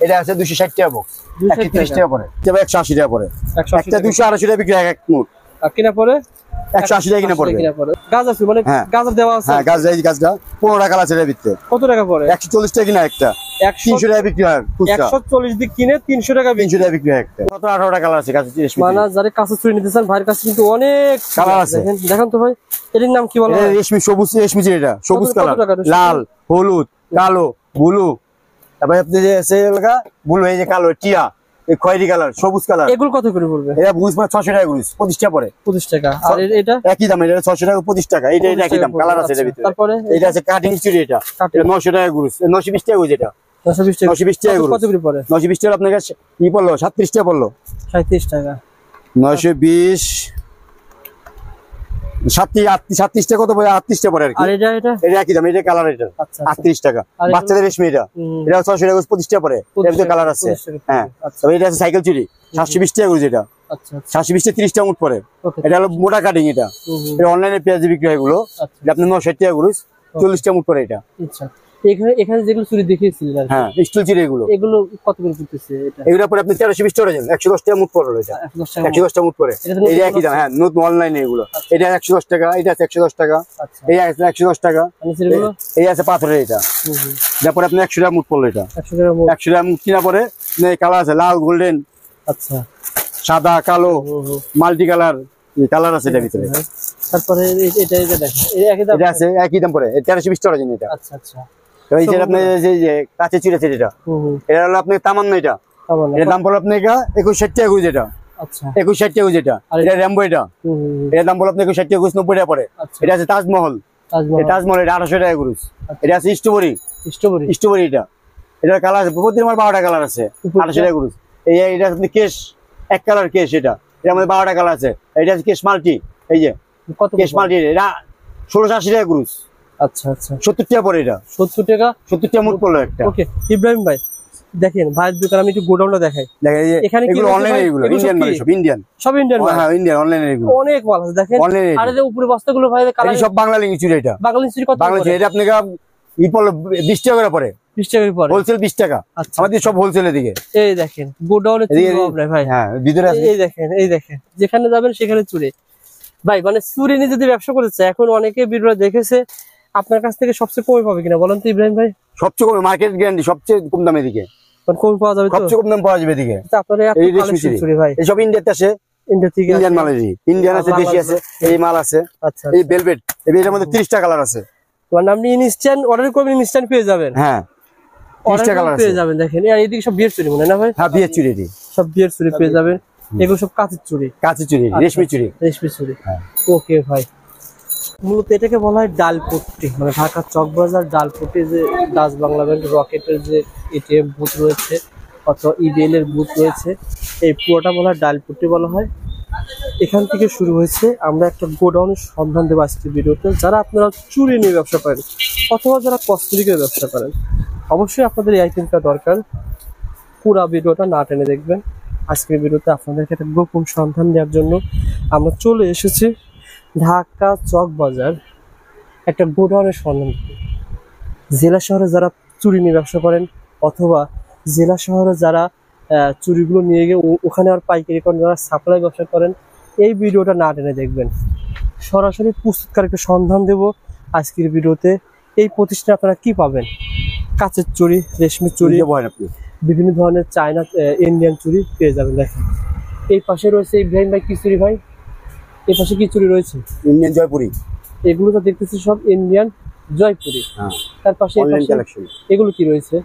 এটা আছে 260 টাকা বক্স, 130 টাকা পড়ে, তবে 180 টাকা পড়ে, একটা 200 টাকা বিক্রি হয় এক মুঠ, আর কিনা পড়ে 180 টাকা কিনা পড়বে। গাছ আছে মানে গাছ দেওয়া আছে, হ্যাঁ গাছ এই গাছটা 15 টাকা আছে এর ভিতরে। কত টাকা পড়ে? 140 টাকা কিনা একটা, 300 টাকা বিক্রি হয়, 140 দিক কিনে 300 টাকা বিক্রি হয় একটা। কত 18 টাকা কালার আছে গাছে রেশমি, মানে যারা কাছে চুরি নিতে চান ভাইয়ের কাছে কিন্তু অনেক কালার আছে। দেখেন তো ভাই এর নাম কি বলা হয়? রেশমি সবুজ, রেশমি এটা সবুজ কালার, লাল, হলুদ, কালো, ব্লু, তারপরে আপনি যে আছে লাগা ব্লু, এই যে কালো টিয়া, এই খয়েরি কালার, সবুজ কালার, এগুলো কত করে পড়বে? এটা বুঝ মানে 600 টাকা গুলিস, 25 টাকা পড়ে, 25 টাকা। আর এটা একই দাম, এটা 600 টাকা 25 টাকা, এটা একই দাম, কালার আছে এর ভিতরে। তারপরে এটা আছে কাটিং চুড়ি, এটা 900 টাকা গুলিস, 920 টাকা গুলিস, এটা 920 টাকা গুলিস। কত করে পড়ে? 920 টাকা আপনার কাছে কি পড়লো? 37 টাকা পড়লো, 37 টাকা, 920 37 টাকা কত পড়ে? 38 টাকা পড়ে আর কি। আর এটা একই দাম, এটা কালার, এটা 38 টাকা। বাচ্চাদের রেশমি, এটা 600 টাকা 25 টাকা পড়ে, এর ভিতরে কালার আছে। হ্যাঁ তবে এটা আছে সাইকেল চুড়ি, 720 টাকা করে, যেটা 720 টাকা 30 টাকা মুঠ পড়ে। এটা হলো মোটা কাটিং, এটা অনলাইনে পেঁয়াজ বিক্রি হয় এগুলো, আপনি 960 টাকা করে 40 টাকা মুঠ পড়ে। এটা আচ্ছা এখানে যেগুলো চুরি দেখিয়েছিলেন, হ্যাঁ স্টিল চুরি, এগুলো কত করে পড়তেছে? এগুলো পরে আপনি 1320 টাকা দেন, 110 টাকা মুঠ পড়লো, এটা 110 টাকা মুঠ পড়ে। এই একই দাম, হ্যাঁ নতুন অনলাইনে এগুলো, এটা 110 টাকা, এটা আছে 110 টাকা, এই আছে 110 টাকা, এই আছে পাথরের, এটা তারপরে আপনি 100 টাকা মুঠ পড়লো, এটা 100 টাকা মুঠ কিনা পরে কালার আছে লাল, গোল্ডেন, আচ্ছা সাদা, কালো, মাল্টি কালার, কালার আছে এটার ভিতরে। তারপরে এটা দেখেন এটা আছে একই দাম পড়ে, 1320 টাকা জানেন এটা। আচ্ছা আচ্ছা এই যে আপনি যে কাছে চিড়েছে, এটা এটা হলো আপনি তামান্না, এটা এর দাম পড়লো আপনার 2160 টাকা গুজ, এটা আচ্ছা 2160 টাকা গুজ, এটা এটা র্যাম্বো, এটা এর দাম পড়লো আপনার 2160 টাকা গুজ, 90 টাকা পড়ে। এটা আছে তাজমহল, তাজমহল এটা 1800 টাকা গুজ। এটা আছে স্ট্রবেরি, এটা এটার কালার আছে প্রতি আমার 12টা কালার আছে, 1800 টাকা গুজ। এই এটা আপনি কেশ এক কালার কেশ, এটা এর মধ্যে 12টা কালার আছে। এটা আছে কেশ মাল্টি, এই যে কত কেশ মাল্টি, এটা 1680 টাকা গুজ। আচ্ছা আচ্ছা 70 টাকা পড়ে, এটা 70 টাকা মুঠ পড়লো একটা। ওকে ইব্রাহিম ভাই দেখেন ভাইয়ের দোকান আমি একটু গোডাউনটা দেখাই। এখানে এগুলো অনলাইনে, এগুলো ইন্ডিয়ান মানে সব ইন্ডিয়ান, হ্যাঁ ইন্ডিয়ান অনলাইনে, এগুলো অনেক মাল আছে দেখেন। আর এই উপরে বস্তাগুলো ভাই কালার সব বাংলা লিঙ্গি চুরি, এটা বাংলা লিঙ্গি চুরি কত? বাংলা চুরি এটা আপনাকে ই পড়লো 20 টাকা করে পড়ে, 20 টাকা পড়ে, হোলসেল 20 টাকা। আমাদের সব হোলসেলের দিকে। এই দেখেন গোডাউনে চুরি হবে ভাই, হ্যাঁ ভিতরে আছে, এই দেখেন যেখানে যাবেন সেখানে চুরি ভাই। মানে চুরি নিয়ে যদি ব্যবসা করতে চায়, এখন অনেকে ভিডিও দেখেছে, আপনার কাছ থেকে সবচেয়ে কমে পাবে কিনা বলেন তো ইব্রাহিম ভাই? সবচেয়ে কমে, মার্কেট গ্যারান্টি, সবচেয়ে কম দামে দিকে কম পাওয়া যাবে, সবচেয়ে কম দাম পাওয়া যাবে দিকে। আপনারা এই কালেকশন চুরি ভাই এই সব ইন্ডিয়াতে আসে, ইন্ডিয়া থেকে ইন্ডিয়ান মালেরই, ইন্ডিয়ান আছে, দেশি আছে, এই মাল আছে। আচ্ছা এই ভেলভেট, এর মধ্যে 30 টা কালার আছে, মানে আপনি ইনস্ট্যান্ট অর্ডার করবেন, ইনস্ট্যান্ট পেয়ে যাবেন। হ্যাঁ 30 টা কালার পেয়ে যাবেন। দেখেন এইদিকে সব বিয়ের চুরি মনে না ভাই? হ্যাঁ বিয়ের চুরি, সব বিয়ের চুরি পেয়ে যাবেন। এগুলো সব কাঁচের চুরি, রেশমি চুরি। ওকে ভাই মূলত এটাকে বলা হয় ডালপট্টি, মানে ঢাকা চকবাজার ডালপট্টি, যে ডাচ বাংলা ব্যাংক রকেটের যে এটিএম বুথ রয়েছে অথবা ইবিএল এর বুথ রয়েছে, এই পুরোটা বলা হয় ডালপট্টি বলা হয়। এখান থেকে শুরু হয়েছে। আমরা একটা গোডাউনের সন্ধান দেবো আজকের ভিডিওতে। যারা আপনারা চুরি নিয়ে ব্যবসা করেন অথবা যারা কসমেটিকের ব্যবসা করেন, অবশ্যই আপনাদের এই আইটেমটা দরকার। পুরো ভিডিওটা না টেনে দেখবেন। আজকের ভিডিওতে আপনাদেরকে একটা গোপন সন্ধান দেওয়ার জন্য আমরা চলে এসেছি ঢাকা চকবাজার একটা গোডাউনের সন্ধান। জেলা শহরে যারা চুরি নিয়ে ব্যবসা করেন অথবা জেলা শহরে যারা চুরিগুলো নিয়ে গিয়ে ওখানে আর পাইকারি করেন, যারা সাপ্লাই ব্যবসা করেন, এই ভিডিওটা না টেনে দেখবেন। সরাসরি প্রস্তুতকারীকে সন্ধান দেব আজকের ভিডিওতে। এই প্রতিষ্ঠানে আপনারা কি পাবেন? কাচের চুরি, রেশমি চুরি, বিভিন্ন ধরনের চায়না ইন্ডিয়ান চুরি পেয়ে যাবেন। দেখেন এই পাশে রয়েছে ইব্রাহিম ভাই কি চুরি ভাই? এই পাশে কি চুরি রয়েছে? ইন্ডিয়ান জয়পুরি। এগুলো তো দেখতেছি সব ইন্ডিয়ান জয়পুরি। তার পাশে এগুলো কি রয়েছে?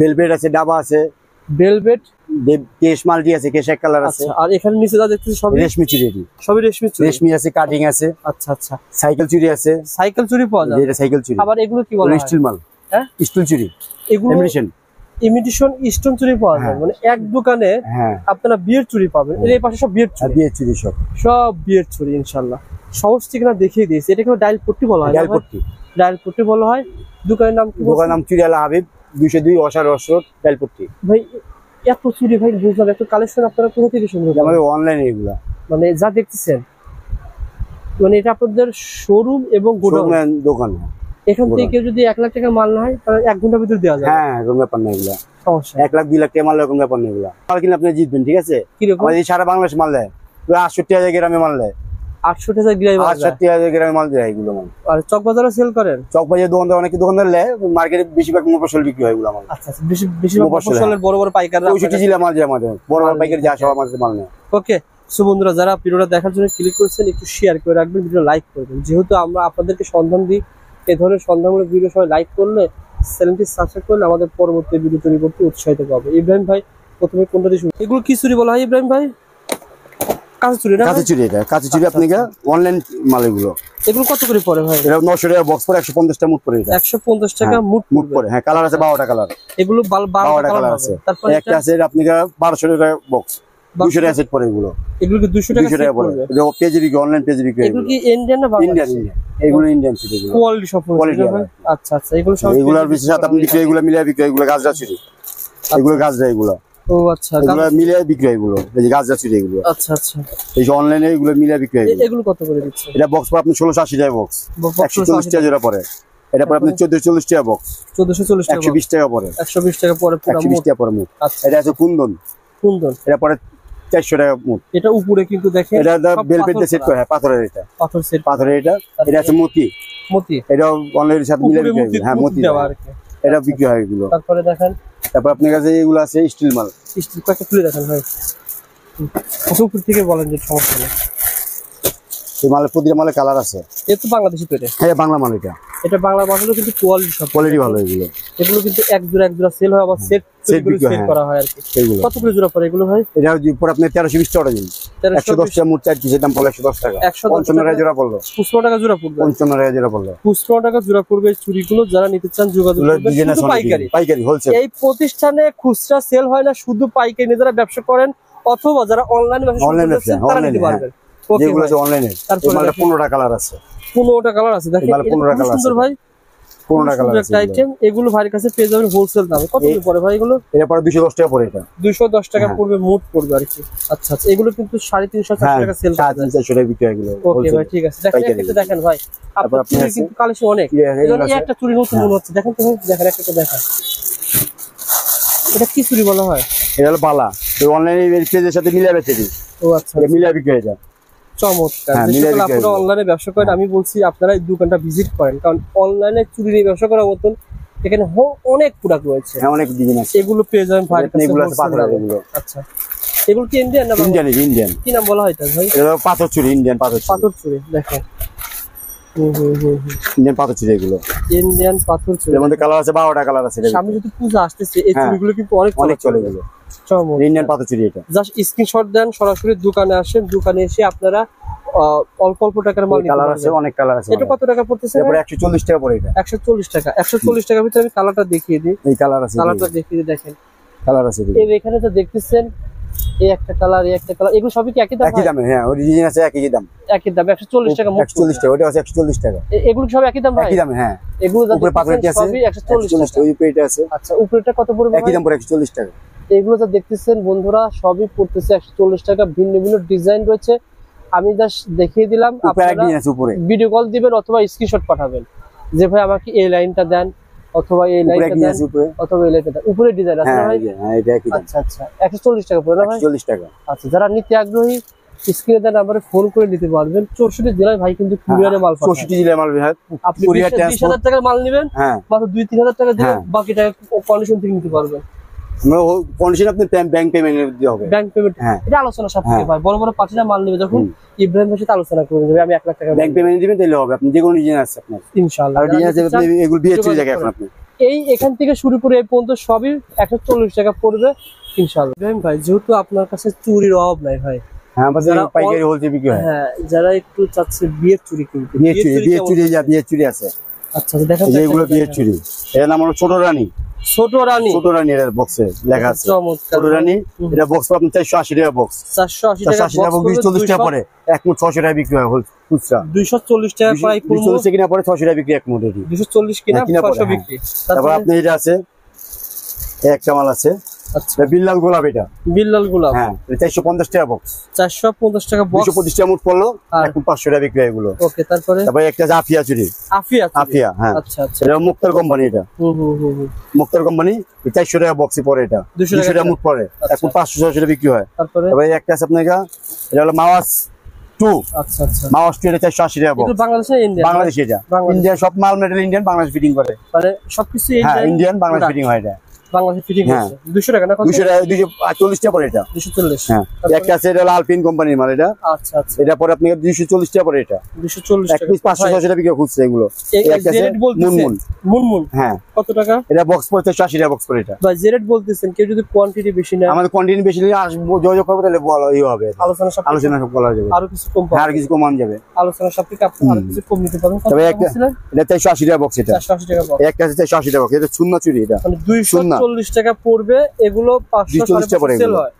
ভেলভেট আছে, ডাবা আছে, ভেলভেট, কেশ মাল্টি আছে, কেশ এক কালার আছে। আর এখানে নিচে যা দেখতেছি সব রেশমি চুরি, সবই রেশমি চুরি। রেশমি আছে, কাটিং আছে। আচ্ছা আচ্ছা সাইকেল চুরি আছে, সাইকেল চুরি পাওয়া যায়, এটা সাইকেল চুরি। আবার এগুলো কি বলা হয়? স্টিল মাল। হ্যাঁ স্টিল চুরি, এগুলো ইমিটেশন স্টোন চুরি পাওয়া যায়। মানে এক দোকানে আপনারা বিয়ের চুরি পাবেন। এর পাশে সব বিয়ের চুরি, সব বিয়ের চুরি ইনশাআল্লাহ। সহজ ঠিকানা দেখিয়ে দিয়েছি। এটা কিন্তু ডায়ালপট্টি বলা হয়, ডায়ালপট্টি বলা হয়। দোকানের নাম কি? দোকানের নাম চুরি আলা হাবিব, 202 অশার রসড ডায়ালপট্টি। ভাই এত চুরি ভাই বুঝলাম, এত কালেকশন আপনারা কোথা থেকে শুনবেন? আমাদের অনলাইনে এগুলা, মানে যা দেখতেছেন, মানে এটা আপনাদের শোরুম এবং গোডাউন দোকান। এখান থেকে কেউ যদি 1 লাখ টাকা মাল না হয় তাহলে 1 ঘন্টার ভিতর দেওয়া যাবে। হ্যাঁ এরকম ব্যাপার না এগুলা, সমস্যা 1 লাখ 2 লাখ টাকা মাল এরকম ব্যাপার না এগুলা। মাল কিনে আপনি জিতবেন, ঠিক আছে? আমাদের এই সারা বাংলাদেশ মাল দেয় 68,000 গ্রামে মাল দেয়, 68,000 গ্রাম, 68,000 গ্রামে মাল দেয় এগুলো মাল। আর চক বাজারে সেল করেন? চক বাজারে দোকানদার অনেক দোকানদার নেয়, মার্কেটে বেশিরভাগ মফস্বল বিক্রি হয় এগুলো মাল। আচ্ছা বেশি মফস্বলের বড় বড় পাইকাররা 64 জেলা মাল যায় আমাদের, বড় বড় পাইকার যা সব আমাদের মাল নেয়। ওকে, সো বন্ধুরা যারা ভিডিওটা দেখার জন্য ক্লিক করেছেন একটু শেয়ার করে রাখবেন, ভিডিও লাইক করবেন। যেহেতু আমরা আপনাদেরকে সন্ধান দিই, এই ধরনের সন্ধানমূলক ভিডিও সবাই লাইক করলে, চ্যানেলটি সাবস্ক্রাইব করলে আমাদের পরবর্তী ভিডিও তৈরি করতে উৎসাহিত পাবে। ইব্রাহিম ভাই প্রথমে কোনটা দিয়ে শুরু? এগুলো কি চুরি বলা হয় ইব্রাহিম ভাই? কাঁচা চুরি না? কাঁচা চুরি, এটা কাঁচা চুরি। আপনি অনলাইন মাল এগুলো। এগুলো কত করে পড়ে ভাই? এটা 900 টাকা বক্স পড়ে, 150 টাকা মুট পড়ে। এটা 150 টাকা মুট পড়ে। হ্যাঁ কালার আছে 12টা কালার। এগুলো 12টা কালার আছে। তারপর একটা আছে আপনি 1200 টাকা বক্স, 200 টাকা সেট পড়ে এগুলো। এগুলো কি 200 টাকা পড়ে? এটা পেজে বিক্রি, অনলাইন পেজে বিক্রি। এগুলো কি ইন্ডিয়ান না বাংলাদেশি? ইন্ডিয়ান। এগুলো ইন্ডিয়ান চুরি, এগুলো কোয়ালিটি সব ভাই। আচ্ছা এগুলো সব এগুলোর বিশেষ আপনি বিক্রি, এগুলো মিলিয়ে বিক্রি, এগুলো গাজরা চুরি, এগুলো গাজরা এগুলো। ও আচ্ছা, এগুলো মিলিয়ে বিক্রি এগুলো, এই যে গাজরা চুরি এগুলো। আচ্ছা এই যে অনলাইনে এগুলো মিলিয়ে বিক্রি। এগুলো কত করে দিচ্ছে? এটা বক্স পড়ে আপনি 1680 টাকা বক্স, 140 টাকা জোড়া পড়ে। এটা পরে আপনি 1440 টাকা বক্স, 1440 টাকা, 120 টাকা পড়ে, 120 টাকা পড়ে, 120 টাকা পড়ে মুট। আচ্ছা এটা আছে কুন্দন, এটা পরে 400 টাকা মুট। এটা উপরে কিন্তু দেখেন এটা বেলভেট সেট করে, হ্যাঁ পাথরের। এটা পাথর সেট, পাথরের। এটা আছে মতি, এটা অনলাইনের সাথে মিলে বিক্রি। হ্যাঁ মতি দেওয়া আর কি, এটা বিক্রি হয় এগুলো। তারপরে দেখেন, তারপর আপনার কাছে এগুলো আছে স্টিল মাল। স্টিল কয়েকটা খুলে দেখেন ভাই, উপর থেকে বলেন যে সমস্যা নেই। এই মালের প্রতিটা মালে কালার আছে। এটা তো বাংলাদেশি তো? হ্যাঁ বাংলা মাল। এটা বাংলা মাল হলো, কিন্তু কোয়ালিটি ভালো এগুলো। এগুলো কিন্তু এক জোড়া সেল হয়, আবার সেট করা হয় আর কি। কত করে জোড়া পড়ে এগুলো ভাই? এটা পরে আপনি 1320 টাকা দিন, 110 টাকা মুট, 4 পিসের দাম পড়লো 110 টাকা, 55 টাকা জোড়া পড়লো, 55 টাকা জোড়া পড়বে, 55 টাকা জোড়া পড়লো, 55 টাকা জোড়া পড়বে। এই চুড়িগুলো যারা নিতে চান যোগাযোগ করবেন। শুধু পাইকারি হোলসেল। এই প্রতিষ্ঠানে খুচরা সেল হয় না, শুধু পাইকারি। যারা ব্যবসা করেন অথবা যারা অনলাইনে ব্যবসা তারা নিতে পারবেন। যেগুলো আছে অনলাইনে, এই মালটা 15টা কালার আছে, 15টা কালার আছে। দেখেন 15টা কালার সুন্দর ভাই, 15টা কালার আছে আইটেম। এগুলো ভাইয়ের কাছে পেয়ে যাবেন হোলসেল দামে। কত করে পড়ে ভাই এগুলো? এটা পড়ে 210 টাকা পড়ে। এটা 210 টাকা পড়বে, মুট পড়বে আর কি। আচ্ছা এগুলো কিন্তু 350-400 টাকা সেল করে, 350 টাকা বিক্রি হয় এগুলো। ওকে ভাই ঠিক আছে। দেখেন ভাই, আপনার কিন্তু কালেকশন অনেক। এই একটা চুড়ি নতুন মনে হচ্ছে, দেখেন তো ভাই, দেখেন একটা দেখেন। এটা কি চুড়ি বলা হয়? এটা হলো বালা, তো অনলাইনে পেজের সাথে মিলিয়ে বেচে দিই। ও আচ্ছা, মিলিয়ে বিক্রি হয়। এটা চমৎকার। আপনারা অনলাইনে ব্যবসা করেন, আমি বলছি আপনারা এই দোকানটা ভিজিট করেন, কারণ অনলাইনে চুরি নিয়ে ব্যবসা করার মতন এখানে অনেক প্রোডাক্ট রয়েছে। হ্যাঁ অনেক ডিজাইন আছে, এগুলো পেয়ে যাবেন ভাই। এগুলো আছে পাথরের এগুলো। আচ্ছা এগুলো কি ইন্ডিয়ান না? ইন্ডিয়ান। কি নাম বলা হয় এটা ভাই? এটা পাথর চুরি, ইন্ডিয়ান পাথর চুরি। দেখেন ইন্ডিয়ান পাথর চুরি এগুলো, ইন্ডিয়ান পাথর চুরি। এর মধ্যে কালার আছে 12টা কালার আছে। সামনে যদি পূজা আসতেছে, এই চুড়িগুলো কিন্তু অনেক চলে গেল। ইন্ডিয়ান পাথর চুরি। এটা জাস্ট স্ক্রিনশট দেন, সরাসরি দোকানে আসেন, দোকানে এসে আপনারা অল্প টাকার মাল নিতে কালার আছে, অনেক কালার আছে। এটা কত টাকা পড়তেছে? এটা 140 টাকা পড়ে। এটা 140 টাকা। 140 টাকার ভিতরে আমি কালারটা দেখিয়ে দিই। এই কালার আছে, কালারটা দেখিয়ে দিই। দেখেন কালার আছে এখানে তো দেখতেছেন, এই একটা কালার, এই একটা কালার, এগুলো সবই কি একই দাম? একই দামে। হ্যাঁ ওই ডিজাইন আছে একই দাম। 140 টাকা। 140 টাকা, ওটা আছে 140 টাকা। এগুলো সব একই দাম ভাই? একই দামে। হ্যাঁ এগুলো উপরে পাথরটি আছে, সবই 140 টাকা। ওই পেটা আছে। আচ্ছা উপরেটা কত পড়বে? একই দাম পড়ে 140 টাকা। এগুলো যা দেখতেছেন বন্ধুরা সবই পড়তেছে 140 টাকা। ভিন্ন ভিন্ন ডিজাইন রয়েছে, আমি জাস্ট দেখিয়ে দিলাম। আপনারা ভিডিও কল দিবেন অথবা স্ক্রিনশট পাঠাবেন যে ভাই আমাকে এই লাইনটা দেন, অথবা এই লাইনটা দেন, অথবা এই লাইনটা দেন। উপরে ডিজাইন আছে ভাই? হ্যাঁ এটা একই দাম। আচ্ছা 140 টাকা পড়ে না ভাই? 140 টাকা। আচ্ছা যারা নিতে আগ্রহী স্ক্রিনে দেন নাম্বারে ফোন করে নিতে পারবেন। 64 জেলায় ভাই কিন্তু কুরিয়ারে মাল পাঠায়। 64 জেলায় মাল হয়। আপনি 20,000 টাকার মাল নেবেন, মাত্র 2-3,000 টাকা দিয়ে বাকি টাকা কন্ডিশন থেকে নিতে পারবেন। কন্ডিশন আপনি ব্যাংক পেমেন্ট দিতে হবে। ব্যাংক পেমেন্ট এটা আলোচনা সাপেক্ষে ভাই। বড় বড় পার্টিরা মাল নেবে যখন ইব্রাহিম ভাইয়ের সাথে আলোচনা করে নেবে, আমি 1 লাখ টাকা ব্যাংক পেমেন্ট দিবেন তাহলে হবে। আপনি যে কোনো ডিজাইন আছে আপনার ইনশাআল্লাহ। আর ডিজাইন আছে এগুলো বিয়ে চুরি জায়গা এখন আপনি এই এখান থেকে শুরু করে এই পর্যন্ত সবই 140 টাকা পড়বে ইনশাআল্লাহ। ইব্রাহিম ভাই যেহেতু আপনার কাছে চুরির অভাব নাই ভাই, হ্যাঁ আমাদের পাইকারি হোলসেল বিক্রি হয়। হ্যাঁ যারা একটু চাচ্ছে বিয়ের চুরি কিনতে, বিয়ের চুরি আছে। আচ্ছা দেখেন এগুলো বিয়ের চুরি। এর নাম হলো ছোট রানী। ছোট রানী এর বক্সে লেখা আছে ছোট রানী। এটা বক্স আপনি 480 টাকা বক্স, 480 টাকা বক্স, 240 টাকা পড়ে। এক মুঠ 600 টাকা বিক্রি হয় খুচরা। 240 টাকা প্রায় 240 কিনা পড়ে 600 টাকা বিক্রি এক মুঠ। এটি 240 কিনা 600 বিক্রি। তারপর আপনি এটা আছে একটা মাল আছে আচ্ছা বিল্লাল গোলাপ, এটা বিল্লাল গোলাপ, হ্যাঁ 450 টাকা বক্স, 450 টাকা বক্স, 225 টাকা মুঠ পড়লো, এখন 500 টাকা বিক্রি এগুলো। ওকে, তারপরে একটা আফিয়া চুড়ি, আফিয়া হ্যাঁ, আচ্ছা আচ্ছা, এটা মুক্তার কোম্পানি, এটা মুক্তার কোম্পানি, 400 টাকা বক্সই পড়ে, এটা 200 টাকা মুঠ পড়ে, এখন 500 টাকা বিক্রি হয়। তারপরে একটা আছে আপনার, এটা হলো মাওয়াস 2, আচ্ছা আচ্ছা, মাওয়াস 2, এটা 480 টাকা বক্স। বাংলাদেশে ইন্ডিয়ান, বাংলাদেশে এটা ইন্ডিয়ান, সব মাল মেটেরিয়াল ইন্ডিয়ান, বাংলাদেশ ফিটিং করে, মানে সবকিছু ইন্ডিয়ান বাংলাদেশ ফিটিং হয়, এটা বাংলাদেশে ফিটিং হচ্ছে। 200 টাকা না, 200 টাকা, 240 টাকা পড়ে, এটা 240। হ্যাঁ, একটা আছে এটা আলপিন কোম্পানির মাল, এটা আচ্ছা আচ্ছা, এটা পরে আপনি 240 টাকা পড়ে, এটা 240 টাকা, 500 টাকা বিক্রি খুঁজছে এগুলো। একটা জেড বলতেছেন, মুনমুন, হ্যাঁ কত টাকা এটা বক্স পড়ছে? 480 টাকা বক্স পড়ে, এটা ভাই জেড বলতেছেন। কেউ যদি কোয়ান্টিটি বেশি নেয়, আমাদের কোয়ান্টিটি বেশি নিলে আসবো, যোগাযোগ করবে, তাহলে ভালোই হবে, আলোচনা সব বলা যাবে, আরো কিছু কম আর কিছু কমান যাবে, আলোচনা সাপেক্ষে আপনি আরো কিছু কম নিতে পারবেন। তবে এটা 480 টাকা বক্স, এটা 480 টাকা বক্স, একটা আছে 480 টাকা বক্স, এটা শূন্য চুরি, এটা মানে 240 টাকা পড়বে, এগুলো 540 টাকা সেল হয়।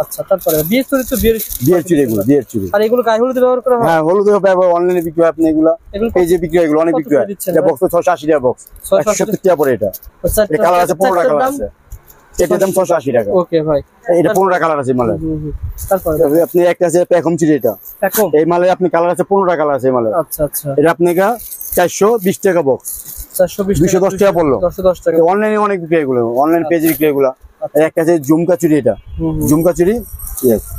আচ্ছা, তারপরে বিয়ের চুরি, তো বিয়ের চুরি এগুলো, বিয়ের চুরি, আর এগুলো গায়ে হলুদে ব্যবহার করা হয়। হ্যাঁ, হলুদে ব্যবহার, অনলাইনে বিক্রি হয়, আপনি এগুলো পেজে বিক্রি হয়, এগুলো অনেক বিক্রি হয়। এটা বক্স 680 টাকা বক্স, 170 টাকা পড়ে, এটা কালার আছে 15টা কালার আছে, এটার দাম 680 টাকা। ওকে ভাই, এটা 15টা কালার আছে মালের। তারপরে আপনি একটা আছে পেখম চুরি, এটা এই মালে আপনি কালার আছে 15টা কালার আছে এই মালের। আচ্ছা আচ্ছা, এটা আপনাকে 420 টাকা বক্স, 210 টাকা পড়লো, 210 টাকা। অনলাইনে অনেক বিক্রি এগুলো, অনলাইন পেজে বিক্রি এগুলো। একটা আছে ঝুমকা চুরি, এটা ঝুমকা চুরি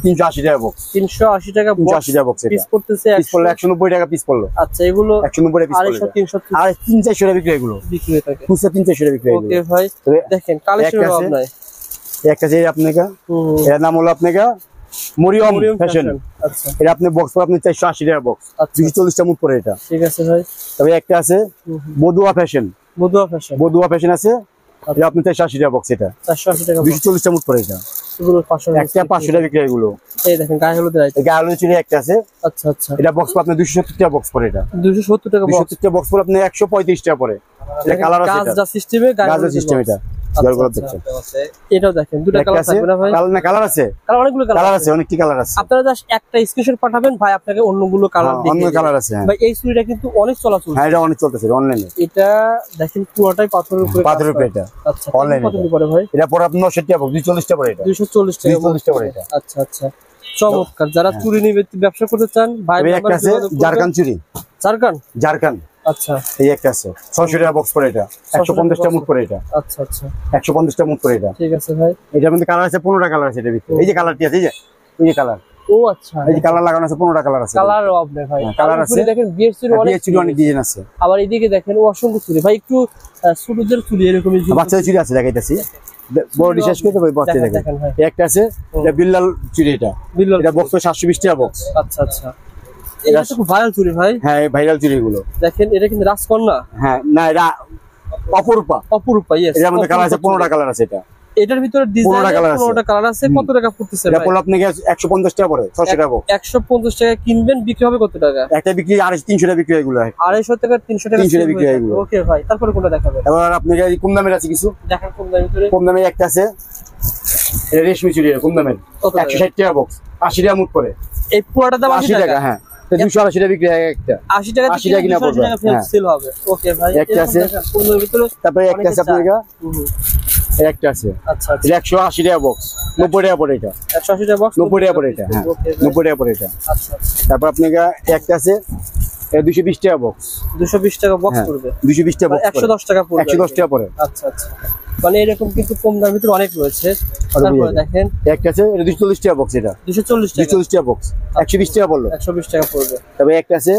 380 টাকা বক্স, 380 টাকা বক্স, 380 টাকা বক্স, পিস পড়তেছে, পিস পড়লো 190 টাকা পিস পড়লো। আচ্ছা, এগুলো 190 টাকা পিস পড়লো, 300 আর 300-400 টাকা বিক্রি এগুলো, বিক্রি হয়ে থাকে, 200-300 টাকা বিক্রি এগুলো। ওকে ভাই, দেখেন কালেকশন অভাব নাই। একটা আছে আপনাকে, এর নাম হলো আপনাকে মরিয়ম ফ্যাশন। আচ্ছা, এটা আপনি বক্স আপনি 480 টাকা বক্স, 240 টা মুঠ পড়ে, এটা ঠিক আছে ভাই। তবে একটা আছে বদুয়া ফ্যাশন, বদুয়া ফ্যাশন, বদুয়া ফ্যাশন আছে, এটা আপনি 480 টাকা বক্স, এটা 480 টাকা, 240 টা মুঠ পড়ে, এটা এগুলো 500 একটা 500 টাকা বিক্রি এগুলো। এই দেখেন গায়ে হলুদ রাইট, গায়ে হলুদ চুড়ি একটা আছে। আচ্ছা আচ্ছা, এটা বক্স আপনি 270 টাকা বক্স পড়ে, এটা 270 টাকা বক্স, 270 টাকা বক্স পড়ে আপনি 135 টাকা পড়ে। এটা কালার আছে, এটা গাজা সিস্টেমে, গাজা সিস্টেম, এটা জলগুলো দেখছেন। এটাও দেখেন, দুটো কালার থাকবে না ভাই? কালার না, কালার আছে, কালার অনেকগুলো কালার আছে, অনেকটি কালার আছে। আপনারা জাস্ট একটা স্ক্রিনশট পাঠাবেন, ভাই আপনাকে অন্যগুলো কালার দেখিয়ে অন্য কালার আছে। ভাই এই চুড়িটা কিন্তু অনেক চলাচল, হ্যাঁ এটা অনেক চলতেছে অনলাইনে। এটা দেখেন পুরোটাই পাথরের উপরে, পাথরের উপরে এটা। আচ্ছা, অনলাইনে কত পড়ে ভাই? এটা পরে আপনার 90 টাকা 240 টাকা পড়ে, এটা 240 টাকা, 240 টাকা পড়ে, এটা আচ্ছা আচ্ছা, চমৎকার। যারা চুড়ি নিয়ে ব্যবসা করতে চান, ভাই একটা আছে জারকান চুড়ি, জারকান আচ্ছা, এই একটা আছে 600 টাকা বক্স পড়ে, এটা 150 টাকা মুঠ পড়ে, এটা আচ্ছা আচ্ছা, 150 টাকা মুঠ পড়ে, এটা ঠিক আছে ভাই। এটার মধ্যে কালার আছে 15টা কালার আছে, এটা ভিতরে এই যে কালারটি আছে, এই যে কালার, ও আচ্ছা, এই যে কালার লাগানো আছে 15টা কালার আছে, কালার অফ নেই ভাই, কালার আছে। দেখেন বিয়ের চুড়ি অনেক ডিজাইন আছে। আবার এদিকে দেখেন অসংখ্য চুড়ি, ভাই একটু ছোটদের চুড়ি এরকমই, বাচ্চাদের চুড়ি আছে দেখাইতেছি, বড় ডিজাইন করতে ভাই বাচ্চা দেখেন। একটা আছে এটা বিল্লাল চুড়ি, এটা বক্স 720 টাকা বক্স। আচ্ছা আচ্ছা, এটা তো খুব ভাইরাল চুড়ি ভাই। হ্যাঁ ভাইরাল চুড়ি গুলো দেখেন, এটা কিন্তু রাজকন্যা, হ্যাঁ না এটা অপরূপা, ইয়েস। এর মধ্যে কালার আছে 15টা কালার আছে, এটার ভিতরে ডিজাইন 15টা কালার আছে। কত টাকা পড়তেছে ভাই? এটা পড়লো আপনাকে 150 টাকা পড়ে, 600 টাকা বক্স। 150 টাকা কিনবেন, বিক্রি হবে কত টাকা? একটা বিক্রি 300 টাকা বিক্রি হয় এগুলো, 250 টাকা 300 টাকা বিক্রি হয় এগুলো। ওকে ভাই, তারপরে কোনটা দেখাবেন? এবার আপনাকে কম দামের আছে কিছু দেখেন, কম দামের ভিতরে, কম দামে একটা আছে, এটা রেশমি চুড়ি, কম দামের 160 টাকা বক্স, 80 টাকা মুঠ পড়ে। এই পুরোটা দাম 80 টাকা, হ্যাঁ 280 টাকা বিক্রি হয় একটা, 80 টাকা কিনা পড়বে, সেল হবে। ওকে ভাই, একটা আছে, তারপরে একটা আছে আপনার একটা আছে, আচ্ছা আচ্ছা, 180 টাকা বক্স, 90 টাকা পড়ে, এটা 180 টাকা বক্স, 90 টাকা পড়ে, এটা হ্যাঁ 90 টাকা পড়ে, এটা আচ্ছা। তারপর আপনাকে একটা আছে 220 টাকা বক্স, 220 টাকা বক্স পড়বে, 220 টাকা বক্স, 110 টাকা পড়বে, 110 টাকা পড়ে। আচ্ছা আচ্ছা, মানে এরকম কিন্তু কম দামের ভিতরে অনেক রয়েছে। তারপরে দেখেন একটা আছে, এটা 240 টাকা বক্স, এটা 240 টাকা বক্স, 120 টাকা পড়লো, 120 টাকা পড়বে। তবে একটা আছে,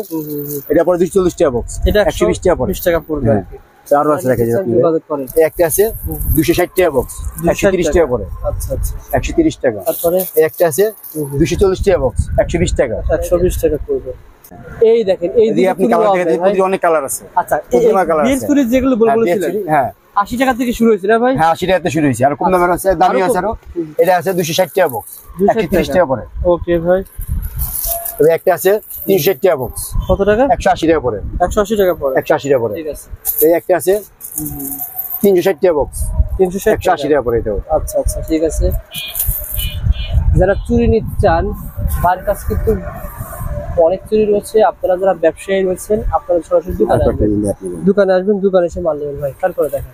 এটা পরে 240 টাকা বক্স, এটা 120 টাকা পড়ে, 20 টাকা পড়বে। আরো আছে দেখা যায়, একটা আছে 260 টাকা বক্স, 130 টাকা পড়ে, আচ্ছা আচ্ছা, 130 টাকা। তারপরে একটা আছে 240 টাকা বক্স, 120 টাকা, 120 টাকা পড়বে। এই দেখেন, এই দিকে আপনি কালার দেখেন, অনেক কালার আছে। আচ্ছা, এই বিয়ের চুড়ি যেগুলো বলছিলেন, হ্যাঁ 80 টাকা থেকে শুরু হয়েছে না ভাই? হ্যাঁ 80 টাকা থেকে শুরু হয়েছে, আর কম দামের আছে, দামি আছে আরো। এটা আছে 260 টাকা বক্স, 130 টাকা পড়ে। ওকে ভাই, তবে একটা আছে 360 টাকা বক্স, কত টাকা? 180 টাকা পড়ে, 180 টাকা পড়ে, 180 টাকা পড়ে, ঠিক আছে। এই একটা আছে 360 টাকা বক্স, 180 টাকা পড়ে, এটাও। আচ্ছা আচ্ছা, ঠিক আছে। যারা চুরি নিতে চান, বাড়ির কাছে কিন্তু অনেক চুরি রয়েছে। আপনারা যারা ব্যবসায়ী রয়েছেন, আপনারা সরাসরি দোকানে আসবেন, দোকানে এসে মাল নেবেন ভাই। তারপরে দেখেন,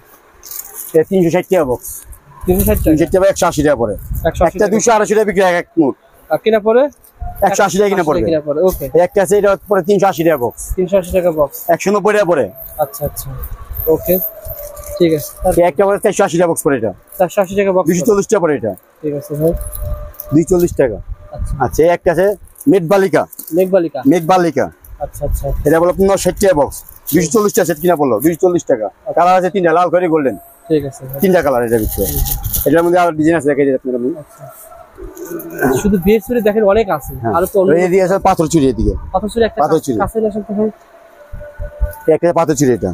360 টাকা বক্স, 360 টাকা 180 টাকা পরে, একটা 200 280 টাকা বিক্রি হয় এক মুঠ, আর কিনা পরে 180 টাকা কিনা পড়বে। ওকে, একটা আছে এটা পরে 380 টাকা বক্স, 380 টাকা বক্স, 190 টাকা পরে। আচ্ছা আচ্ছা, ওকে ঠিক আছে। একটা পরে 480 টাকা বক্স পরে, এটা 480 টাকা বক্স, 240 টাকা পরে, এটা ঠিক আছে ভাই 240 টাকা। আচ্ছা একটা আছে মেঘবালিকা, মেঘবালিকা, আচ্ছা আচ্ছা, এটা বলো 960 টাকা বক্স, 240 টাকা সেট কিনা পড়লো, 240 টাকা। কালার আছে তিনটা, লাল করে গোল্ডেন, ঠিক আছে তিনটা কালার এটা ভিতরে। এটার মধ্যে আর ডিজাইন আছে দেখাই দিই আপনাদের আমি। শুধু বিয়ের চুড়ি দেখেন অনেক আছে, আর তো অন্য এদিকে আছে পাথর চুড়ি, এদিকে পাথর চুড়ি, একটা পাথর চুড়ি, কাছে আসলে তো ভাই একটা পাথর চুড়ি, এটা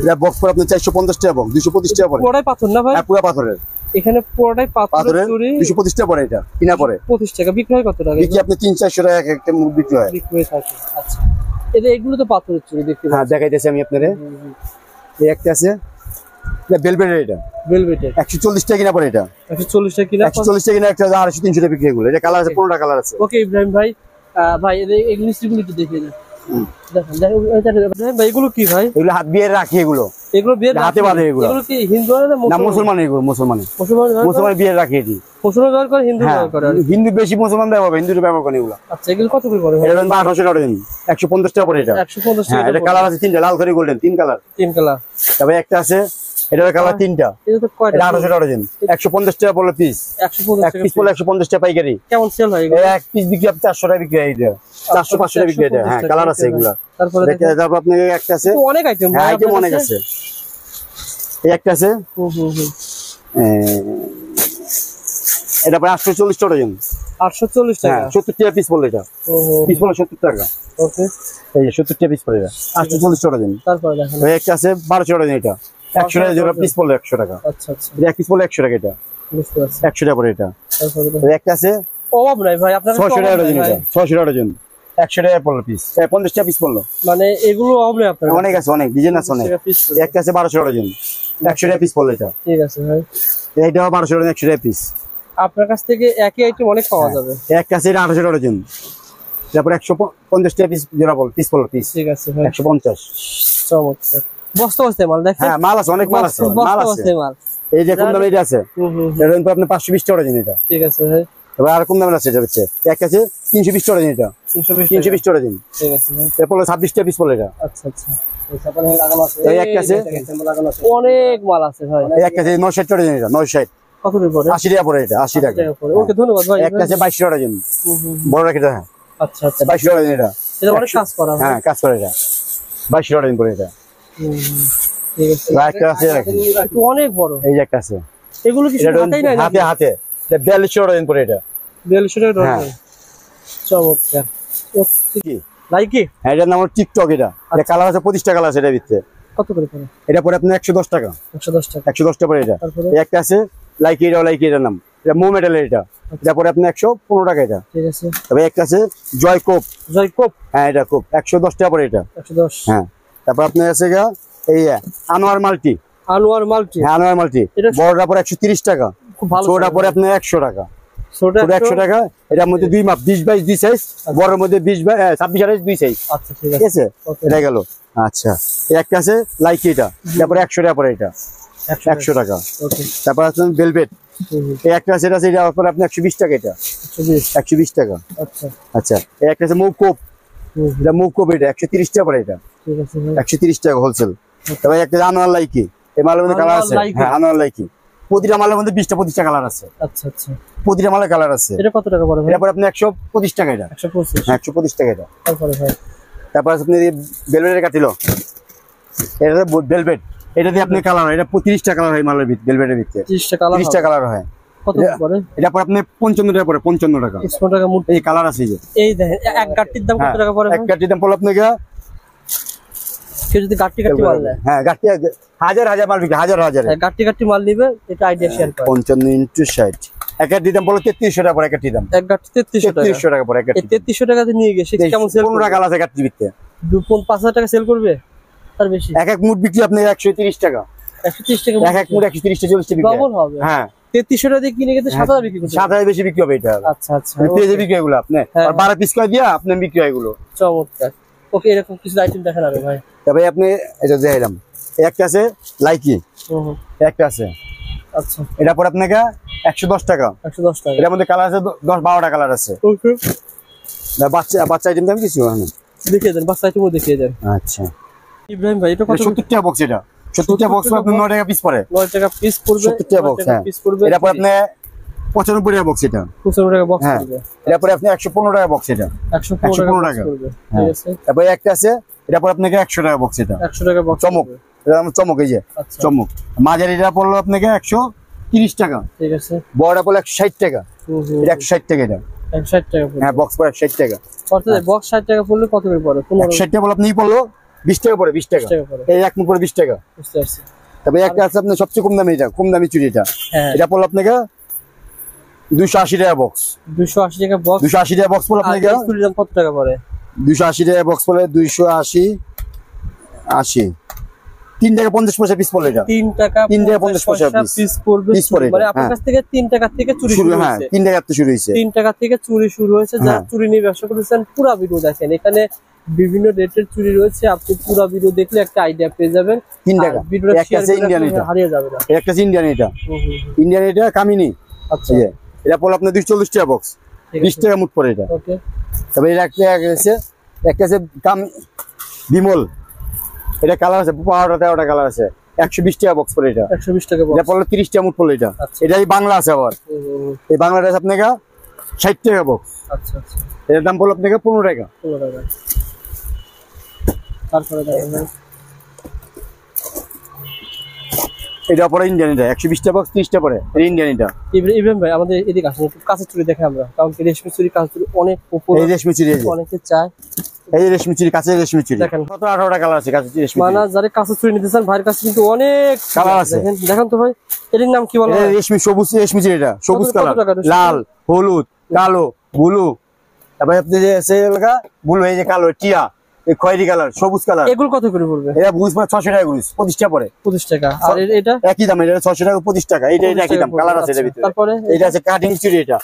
এটা বক্স পরে আপনার 450 টাকা বক্স, 225 টাকা পরে। পুরোটাই পাথর না ভাই? হ্যাঁ পুরো পাথরের, এখানে পুরোটাই পাথরের চুড়ি, 225 টাকা পরে, এটা কিনা পরে 25 টাকা। বিক্রি হয় কত টাকা? বিক্রি আপনি 300-400 টাকা একটা মুঠ বিক্রি হয়। আচ্ছা, এগুলো তো পাথরের চুড়ি দেখতে। হ্যাঁ দেখাইতেছি আমি আপনারে। এই একটা আছে এটা ভেলভেটের, এটা ভেলভেটের 140 টাকা কিনা পরে, এটা 140 টাকা কিনা, 140 টাকা কিনা, একটা 250-300 টাকা বিক্রি। এগুলো এটা কালার আছে 15টা কালার আছে। ওকে ইব্রাহিম ভাই, ভাই এগুলো স্ত্রীগুলো একটু দেখিয়ে দেন। দেখেন ভাই এগুলো কি ভাই? এগুলো হাত বিয়ের রাখি, এগুলো বিয়ের হাতে বাঁধে। এগুলো কি হিন্দু না মুসলমান? এগুলো মুসলমান বিয়ের রাখি, এটি মুসলমান ব্যবহার করে, হিন্দু ব্যবহার করে। হিন্দু বেশি, মুসলমান ব্যবহার করে, হিন্দুরা ব্যবহার করে এগুলো। আচ্ছা এগুলো কত করে পড়ে? এটা 1800 টাকা দিন, 150 টাকা পরে, এটা 150 টাকা। এটা কালার আছে তিনটা, লাল করে গোল্ডেন, তিন কালার। তবে একটা আছে এটার কালার তিনটা, এটা তো কয়টা? 1800 টাকা দিন, 150 টাকা পড়লো পিস, 150 এক পিস পড়লো 150 টাকা পাইকারি। কেমন সেল হয় এগুলো? এক পিস বিক্রি আপনি 400 টাকা বিক্রি হয়, এটা 400-500 টাকা বিক্রি হয়। হ্যাঁ কালার আছে এগুলা। তারপর আপনি একটা আছে, অনেক আইটেম, হ্যাঁ আইটেম অনেক আছে। এই একটা আছে এটা প্রায় 840 টাকা দিন, 840 টাকা, 70 টাকা পিস পড়লো, এটা পিস পড়লো 70 টাকা। ওকে এই যে 70 টাকা পিস পড়ে, এটা 840 টাকা দিন। তারপর দেখেন একটা আছে 1200 টাকা দিন, এটা 100 টাকা জোড়া পিস পড়লো, 100 টাকা। আচ্ছা আচ্ছা, এটা এক পিস পড়লো 100 টাকা, এটা বুঝতে পারছি 100 টাকা পড়ে। এটা তারপর একটা আছে অভাব নাই ভাই আপনার, 600 টাকা দিন, এটা 600 টাকা দিন, 100 টাকা পড়লো পিস, 50 টাকা পিস পড়লো। মানে এগুলো অভাব নাই আপনার? অনেক আছে, অনেক ডিজাইন আছে অনেক। একটা আছে 1200 টাকা দিন, 100 টাকা পিস পড়লো, এটা ঠিক আছে ভাই। এইটা 1200 টাকা, 100 টাকা পিস। আপনার কাছ থেকে একই আইটেম অনেক পাওয়া যাবে। একটা আছে এটা 800 টাকা দিন, তারপর 150 টাকা পিস জোড়া পিস পড়লো পিস, ঠিক আছে ভাই 150। চমৎকার বস্তা বস্তা মাল দেখেন। হ্যাঁ মাল আছে, অনেক মাল আছে, মাল আছে। এই যে কম দামে এটা আছে, এটা আপনি 520 টাকা দিন, এটা ঠিক আছে ভাই। এবার আর কম দামে আছে, এটা হচ্ছে এক আছে 320 টাকা দিন, এটা 320 টাকা দিন, ঠিক আছে ভাই। এরপর 26 টাকা পিস পড়লো, এটা আচ্ছা আচ্ছা। এই একটা আছে অনেক মাল আছে ভাই। এই একটা আছে 960 টাকা দিন, এটা 960 কত করে পড়ে? 80 টাকা পড়ে, এটা 80 টাকা। ওকে ধন্যবাদ ভাই। একটা আছে 22 টাকা দিন, বড় রাখিটা। হ্যাঁ আচ্ছা আচ্ছা, 22 টাকা দিন, এটা এটা অনেক কাজ করা। হ্যাঁ কাজ করে, এটা 22 টাকা দিন পড়ে, এটা ঠিক আছে। একটা আছে অনেক বড়, এই যে একটা আছে, এগুলো কি হাতেই নাই? হাতে হাতে, এটা 42 টাকা দিন পড়ে, এটা 42 টাকা দিন। চমৎকার। কি লাইকি? হ্যাঁ এটার নাম হলো টিকটক। এটা এটা কালার আছে 25 টাকা কালার আছে, এটার ভিতরে কত করে পড়ে? এটা পড়ে আপনার 110 টাকা, 110 টাকা, 110 টাকা পড়ে। এটা একটা আছে লাইকি, এটাও লাইকি, এটার নাম এটা মো মেটালের, এটা এটা পড়ে আপনার 115 টাকা, এটা ঠিক আছে। তবে একটা আছে জয়কোপ, জয়কোপ, হ্যাঁ এটা কোপ 110 টাকা পড়ে, এটা 110। হ্যাঁ তারপর আপনার আছে এই আনোয়ার মাল্টি, আনোয়ার মাল্টি, হ্যাঁ আনোয়ার মাল্টি, বড়টা পড়ে 130 টাকা, খুব ভালো। ছোটটা পড়ে আপনার 100 টাকা, ছোট 100 টাকা। এটার মধ্যে দুই মাপ, 20-22 সাইজ, বড়ের মধ্যে 26-28 দুই সাইজ। আচ্ছা ঠিক আছে, এটা গেল। আচ্ছা একটা আছে লাইকি, এটা তারপরে 100 টাকা পড়ে, এটা 100 টাকা। ওকে তারপর আছে ভেলভেট, এই একটা আছে, এটা এটা পরে আপনি 120 টাকা, এটা 120 টাকা। আচ্ছা আচ্ছা এই একটা আছে মৌকোপ, এটা মৌকোপ, এটা 130 টাকা পড়ে, এটা ঠিক আছে 130 টাকা হোলসেল। তবে একটা আনোয়ার লাইকি, এই মালের মধ্যে কালার আছে। হ্যাঁ আনোয়ার লাইকি, প্রতিটা মালের মধ্যে 20টা কালার আছে। আচ্ছা আচ্ছা, প্রতিটা মালের কালার আছে। এটা কত টাকা পড়ে? এটা পরে আপনি 125 টাকা, এটা 125। হ্যাঁ 125 টাকা, এটা তারপরে ভাই। তারপর আপনি ভেলভেটের কাটিলো, এটা ভেলভেট, এটা দিয়ে আপনি কালার হয়, এটা 30টা কালার হয় মালের ভিতরে, ভেলভেটের ভিতরে 30টা কালার হয়। কত পড়ে? এটা পরে আপনি 55 টাকা পড়ে, 55 টাকা, 55 টাকা মুঠ। এই কালার আছে, এই দেখেন এক গাট্টির দাম কত টাকা পড়ে? এক গাট্টির দাম পড়লো আপনাকে, কেউ যদি গাট্টি মাল নেয়, হ্যাঁ গাট্টি হাজার মাল বিক্রি, হাজার গাট্টি মাল নিবে, এটা আইডিয়া শেয়ার করে। 55 × 60, এক গাট্টির দাম বলো 3300 টাকা পড়ে, এক গাট্টির দাম, এক গাট্টি 3300 টাকা পড়ে, এক গাট্টি 3300 টাকাতে নিয়ে গেছে। কেমন সেল? 15 টাকা আছে গাট্টি বিক্রি, 5000 টাকা সেল করবে, তার বেশি। এক মুঠ বিক্রি আপনি 130 টাকা, 130 টাকা এক মুঠ, 130 টা 40 টা বিক্রি ডবল হবে। হ্যাঁ 3300 টাকা দিয়ে কিনে গেছে 7000 বিক্রি করতে, 7000 বেশি বিক্রি হবে এটা। আচ্ছা আচ্ছা, পেজে বিক্রি এগুলো আপনি আর 12 পিস করে দিয়া আপনি বিক্রি হয় এগুলো। চমৎকার। ওকে এরকম কিছু আইটেম দেখান আরে ভাই। তবে আপনি এটা দেখাইলাম, একটা আছে লাইকি, একটা আছে আচ্ছা, এটা পরে আপনাকে 110 টাকা। 110 টাকা। এটার মধ্যে কালার আছে 10-12টা কালার আছে। ওকে, বাচ্চা আইটেম দাম কিছু দেখিয়ে দেন, বাচ্চা আইটেমও দেখিয়ে দেন। আচ্ছা ইব্রাহিম ভাই, এটা কত? 70 টাকা বক্স। এটা 70 টাকা বক্স আপনি 9 টাকা পিস পড়ে। 9 টাকা পিস পড়বে। 70 টাকা বক্স। হ্যাঁ, এটা পরে আপনি 95 টাকা বক্স। এটা 95 টাকা বক্স পড়বে। এটা পরে আপনি 115 টাকা বক্স। এটা 115 টাকা পড়বে। ঠিক আছে। তারপরে একটা আছে, এটা পরে আপনাকে 100 টাকা বক্স। এটা 100 টাকা বক্স। চমক, এটা চমক, এই যে চমক। মাঝারি এটা পড়লো আপনাকে 130 টাকা। ঠিক আছে। বড়টা পড়লো 160 টাকা। এটা 160 টাকা। এটা 160 টাকা পড়বে। হ্যাঁ, বক্স পড়ে 160 টাকা। অর্থাৎ বক্স 60 টাকা পড়লে কত করে পড়ে? 160 টাকা বলে আপনি পড়লো 20 টাকা পড়ে। 20 টাকা এই এক মুখ পড়ে 20 টাকা। বুঝতে পারছি। তবে একটা আছে আপনার সবচেয়ে কম দামি, এটা কম দামি চুড়ি। এটা এটা পড়লো আপনাকে 280 টাকা বক্স। 280 টাকা বক্স। 280 টাকা বক্স পড়লো আপনাকে। চুড়ির দাম কত টাকা পড়ে? 280 টাকা বক্স পড়লে 280 80 3 টাকা 50 পয়সা পিস পড়লো। এটা 3 টাকা 50 পয়সা পিস পড়বে। মানে আপনার কাছ থেকে 3 টাকা থেকে চুরি শুরু হয়েছে। হ্যাঁ, 3 টাকা থেকে শুরু হয়েছে। 3 টাকা থেকে চুরি শুরু হয়েছে। যারা চুরি নিয়ে ব্যবসা করতেছেন পুরো ভিডিও দেখেন, এখানে বিভিন্ন রেটের চুরি রয়েছে। আপনি পুরো ভিডিও দেখলে একটা আইডিয়া পেয়ে যাবেন। 3 টাকা। একটা আছে ইন্ডিয়ান, এটা হারিয়ে যাবে না। একটা আছে ইন্ডিয়ান, এটা ইন্ডিয়ান, এটা কামিনী। আচ্ছা, এটা পড়লো আপনার 240 টাকা বক্স। 20 টাকা মুঠ পড়ে। এটা ওকে। তবে এটা একটা আছে বিমল। এটা কালার আছে 12টা কালার আছে। 120 টাকা বক্স পড়ে। এটা 120 টাকা বক্স। এটা পড়লো 30 টাকা মুঠ পড়লো। এটা এটাই বাংলা আছে আবার। এই বাংলাটা আছে আপনাকে 60 টাকা বক্স। আচ্ছা আচ্ছা। এটার দাম পড়লো আপনাকে 15 টাকা। 15 টাকা। তারপরে দেখেন এটা পরে ইন্ডিয়ান। এটা 120 টাকা বক্স, 30 টাকা পড়ে। ইন্ডিয়ান। এটা ইব্রাহিম ভাই, আমাদের এদিকে আসেন, একটু কাঁচের চুড়ি দেখে আমরা, কারণ কি রেশমি চুড়ি, কাঁচের চুড়ি অনেক পপুলার। এই রেশমি চুড়ি অনেকে চায়। এই রেশমি চুড়ি, কাঁচের রেশমি চুড়ি দেখেন, 17-18টা কালার আছে কাঁচের রেশমি। মানে যারা কাঁচের চুড়ি নিতে চান, ভাইয়ের কাছে কিন্তু অনেক কালার আছে। দেখেন তো ভাই, এর নাম কি বলা হয়? রেশমি সবুজ রেশমি চুড়ি। এটা সবুজ কালার, লাল, হলুদ, কালো, ব্লু। তারপরে আপনি যে আছে ব্লু, এই যে কালো, টিয়া, এই খয়েরি কালার, সবুজ কালার। এগুলো কত করে পড়বে? এটা বুঝ 600 টাকা গুলিস, 25 টাকা পড়ে। 25 টাকা। আর এটা একই দাম। এটা 600 টাকা 25 টাকা। এটা একই দাম, কালার আছে এর ভিতরে। তারপরে এটা আছে কাটিং চুড়ি। এটা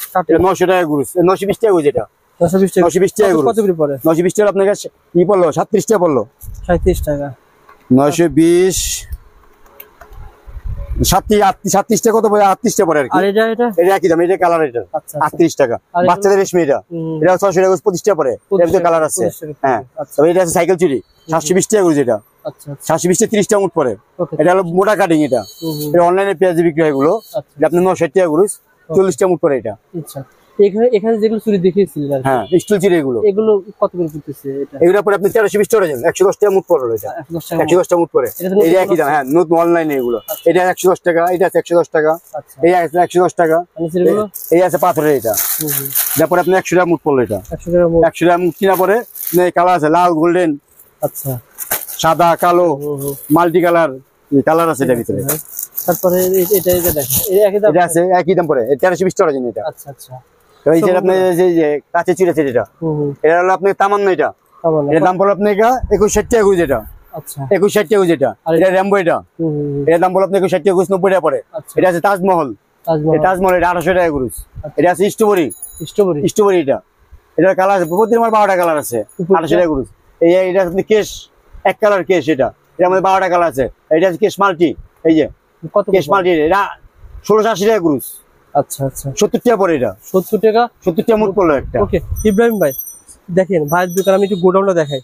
900 টাকা গুলিস, 920 টাকা গুলিস। এটা 920 টাকা কত করে পড়ে? 920 টাকা আপনাকে কি পড়লো? 37 টাকা পড়লো। 37 টাকা। 920 37 টাকা কত পড়ে? 38 টাকা পড়ে আর কি। আর এটা একই দাম। এটা কালার। এটা 38 টাকা। বাচ্চাদের রেশমি। এটা 600 টাকা 25 টাকা পড়ে। এর ভিতরে কালার আছে। হ্যাঁ, তবে এটা আছে সাইকেল চুড়ি, 720 টাকা গুলিস। এটা 720 টাকা 30 টাকা মুঠ পড়ে। এটা হলো মোটা কাটিং। এটা অনলাইনে পেঁয়াজ বিক্রি হয় এগুলো। আপনি 960 টাকা গুলিস, 40 টাকা মুঠ পড়ে। এটা আচ্ছা। এখানে যেগুলো চুরি দেখিয়েছিলেন, হ্যাঁ, স্টিল চুড়ি। এগুলো কত করে পড়তেছে? এটা এগুলো পরে আপনি 1320 টাকা ডজন, 110 টাকা মুঠ পড়লো। এটা 110 টাকা মুঠ পড়ে। এটা একই দাম। হ্যাঁ, নতুন অনলাইনে এগুলো। এটা 110 টাকা, এটা আছে 110 টাকা, এই আছে 110 টাকা, এই আছে পাথরের। এটা তারপরে আপনি 100 টাকা মুঠ পড়লো। এটা 100 টাকা মুঠ কিনা পরে কালার আছে লাল, গোল্ডেন, আচ্ছা, সাদা, কালো, মাল্টি কালার কালার আছে এটার ভিতরে। তারপরে এটা দেখেন, এটা আছে একই দাম পড়ে 1320 টাকা ডজন। এটা আচ্ছা আচ্ছা। এই যে আপনি যে কাঁচের চুড়ি আছে, এটা হলো আপনি তামান্না। এটা এর দাম পড়লো আপনার 2160 টাকা গুজ। এটা আচ্ছা, 2160 টাকা গুজ। এটা র্যাম্বো। এটা এর দাম পড়লো আপনার 2160 টাকা গুজ, 90 টাকা পড়ে। এটা আছে তাজমহল। তাজমহল এটা 1800 টাকা গুজ। এটা আছে স্ট্রবেরি। এটা এটার কালার আছে প্রতিদিন আমার 12টা কালার আছে, 1800 টাকা গুজ। এটা আপনি কেশ, এক কালার কেশ। এটা এর মধ্যে 12টা কালার আছে। এটা আছে কেশ মাল্টি। এই যে কত কেশ মাল্টি, এটা 1680 টাকা গুজ। আচ্ছা আচ্ছা। 70 টাকা পড়ে। এটা 70 টাকা। 70 টাকা মুঠ পড়লো একটা। ওকে ইব্রাহিম ভাই, দেখেন ভাইয়ের দোকান, আমি একটু গোডাউনটা দেখাই।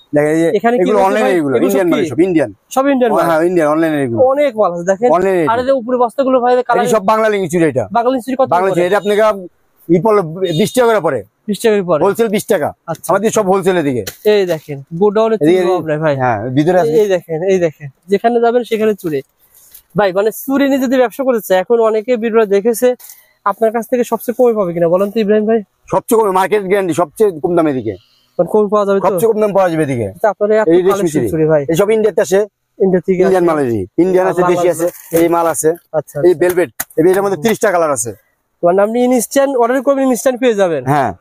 এখানে এগুলো অনলাইনে, এগুলো ইন্ডিয়ান মাল, সব ইন্ডিয়ান, সব ইন্ডিয়ান মাল। হ্যাঁ, ইন্ডিয়ান অনলাইনে এগুলো অনেক মাল আছে। দেখেন আর এই উপরে বস্তাগুলো ভাই কালার, সব বাংলা লিঙ্গি চুড়ি। এটা বাংলা চুড়ি কত? বাংলা চুড়ি এটা আপনাকে ই পড়লো 20 টাকা করে পড়ে। 20 টাকা পড়ে হোলসেল 20 টাকা। আমাদের সব হোলসেলের দিকে। এই দেখেন গোডাউনে চুড়ি ভাই। হ্যাঁ, ভিতরে আছে। এই দেখেন যেখানে যাবেন সেখানে চুড়ি ভাই। মানে চুড়ি নিয়ে যদি ব্যবসা করতে, এখন অনেকে ভিডিও দেখেছে, আপনার কাছ থেকে সবচেয়ে কমে পাবে কিনা বলেন তো ইব্রাহিম ভাই? সবচেয়ে কমে, মার্কেট গ্যারান্টি, সবচেয়ে কম দামের দিকে। কম পাওয়া যাবে, সবচেয়ে কম দাম পাওয়া যাবে এদিকে। আপনার এই রেশমি চুড়ি ভাই, এই সব ইন্ডিয়াতে আসে। ইন্ডিয়া থেকে ইন্ডিয়ান মাল, ইন্ডিয়ান আছে, দেশি আছে, এই মাল আছে। আচ্ছা, এই ভেলভেট, এর মধ্যে 30 টাকা কালার আছে। মানে আপনি ইনস্ট্যান্ট অর্ডার করবেন, ইনস্ট্যান্ট পেয়ে যাবেন। হ্যাঁ,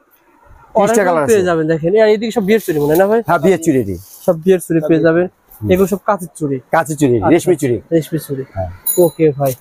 30 টাকা কালার পেয়ে যাবেন। দেখেন আর এদিকে সব বিয়ের চুড়ি মনে না ভাই? হ্যাঁ, বিয়ের চুড়ি, সব বিয়ের চুড়ি পেয়ে যাবেন। এগুলো সব কাঁচের চুড়ি, কাঁচের চুড়ি, রেশমি চুড়ি, রেশমি চুড়ি। ওকে ভাই।